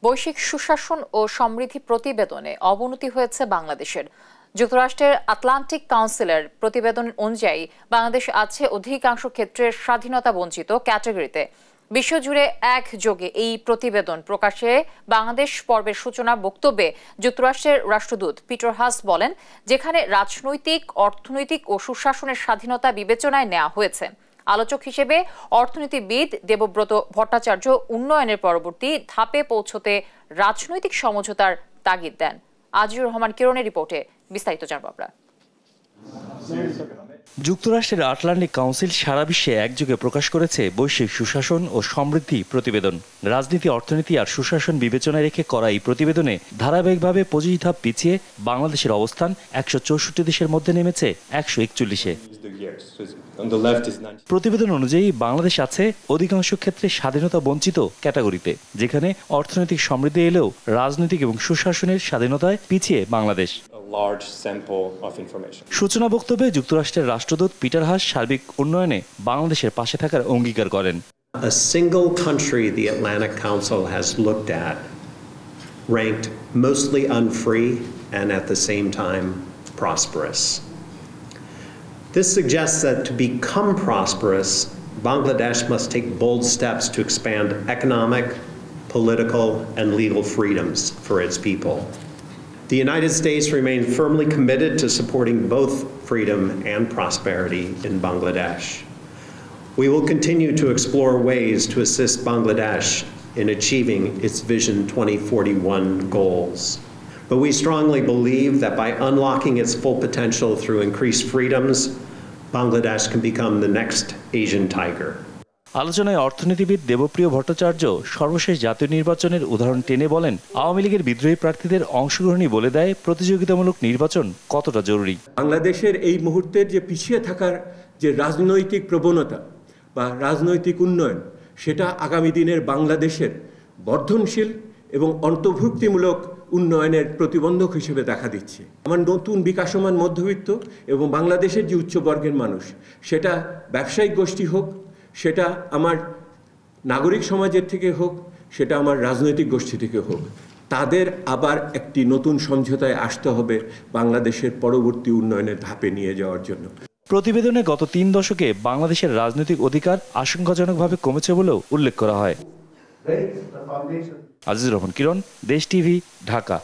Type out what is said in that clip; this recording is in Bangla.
বৈশ্বিক সুশাসন ও সমৃদ্ধি প্রতিবেদনে অবনতি হয়েছে বাংলাদেশের। যুক্তরাষ্ট্রের আটলান্টিক কাউন্সিলের প্রতিবেদন অনুযায়ী বাংলাদেশ আছে অধিকাংশ ক্ষেত্রে স্বাধীনতা বঞ্চিত ক্যাটাগরিতে। বিশ্বজুড়ে একযোগে এই প্রতিবেদন প্রকাশে বাংলাদেশ পর্বের সূচনা বক্তব্যে যুক্তরাষ্ট্রের রাষ্ট্রদূত পিটার হাস বলেন, যেখানে রাজনৈতিক, অর্থনৈতিক ও সুশাসনের স্বাধীনতা বিবেচনায় নেওয়া হয়েছে। আলোচক হিসেবে অর্থনীতিবিদ দেবব্রত ভট্টাচার্য উন্নয়নের পরবর্তী ধাপে পৌঁছতে রাজনৈতিক সমঝোতার তাগিদ দেন। আজিজুর রহমান কিরণের রিপোর্টে বিস্তারিত জানব আমরা। যুক্তরাষ্ট্রের আটলান্টিক কাউন্সিল সারা বিশ্বে একযোগে প্রকাশ করেছে বৈশ্বিক সুশাসন ও সমৃদ্ধি প্রতিবেদন। রাজনীতি, অর্থনীতি আর সুশাসন বিবেচনায় রেখে করা এই প্রতিবেদনে ধারাবাহিকভাবে 25 ধাপ পিছিয়ে বাংলাদেশের অবস্থান 164 দেশের মধ্যে নেমেছে 141-এ। প্রতিবেদন অনুযায়ী বাংলাদেশ আছে অধিকাংশ ক্ষেত্রে স্বাধীনতা বঞ্চিত ক্যাটাগরিতে, যেখানে অর্থনৈতিক সমৃদ্ধি এলেও রাজনৈতিক এবং সুশাসনের স্বাধীনতায় পিছিয়ে বাংলাদেশ। সূচনা বক্তব্যে যুক্তরাষ্ট্রের রাষ্ট্রদূত পিটার হাস সার্বিক উন্নয়নে বাংলাদেশের পাশে থাকার অঙ্গীকার করেন। A single country the Atlantic Council has looked at ranked mostly unfree and at the same time prosperous. This suggests that to become prosperous, Bangladesh must take bold steps to expand economic, political, and legal freedoms for its people. The United States remains firmly committed to supporting both freedom and prosperity in Bangladesh. We will continue to explore ways to assist Bangladesh in achieving its Vision 2041 goals. But we strongly believe that by unlocking its full potential through increased freedoms, Bangladesh can become the next Asian tiger. আলোচনায় অর্থনীতিবিদ দেবপ্রিয় ভট্টাচার্য সর্বশেষ জাতীয় নির্বাচনের উদাহরণ টেনে বলেন, আওয়ামী লীগের বিদ্রোহী প্রার্থীদের অংশগ্রহণই বলে দেয় প্রতিযোগিতামূলক নির্বাচন কতটা জরুরি। বাংলাদেশের এই মুহূর্তের যে পিছিয়ে থাকার যে রাজনৈতিক প্রবণতা বা রাজনৈতিক উন্নয়ন, সেটা আগামী দিনের বাংলাদেশের বর্ধনশীল এবং অন্তর্ভুক্তিমূলক উন্নয়নের প্রতিবন্ধক হিসেবে দেখা দিচ্ছে। আমার নতুন বিকাশমান মধ্যবিত্ত এবং বাংলাদেশের যে উচ্চবর্গের মানুষ, সেটা ব্যবসায়িক গোষ্ঠী হোক, সেটা আমার নাগরিক সমাজের থেকে হোক, সেটা আমার রাজনৈতিক গোষ্ঠী থেকে হোক, তাদের আবার একটি নতুন সমঝোতায় আসতে হবে বাংলাদেশের পরবর্তী উন্নয়নের ধাপে নিয়ে যাওয়ার জন্য। প্রতিবেদনে গত 3 দশকে বাংলাদেশের রাজনৈতিক অধিকার আশঙ্কাজনকভাবে কমেছে বলেও উল্লেখ করা হয়। আজিজুর রহমান কিরণ, দেশ টিভি, ঢাকা।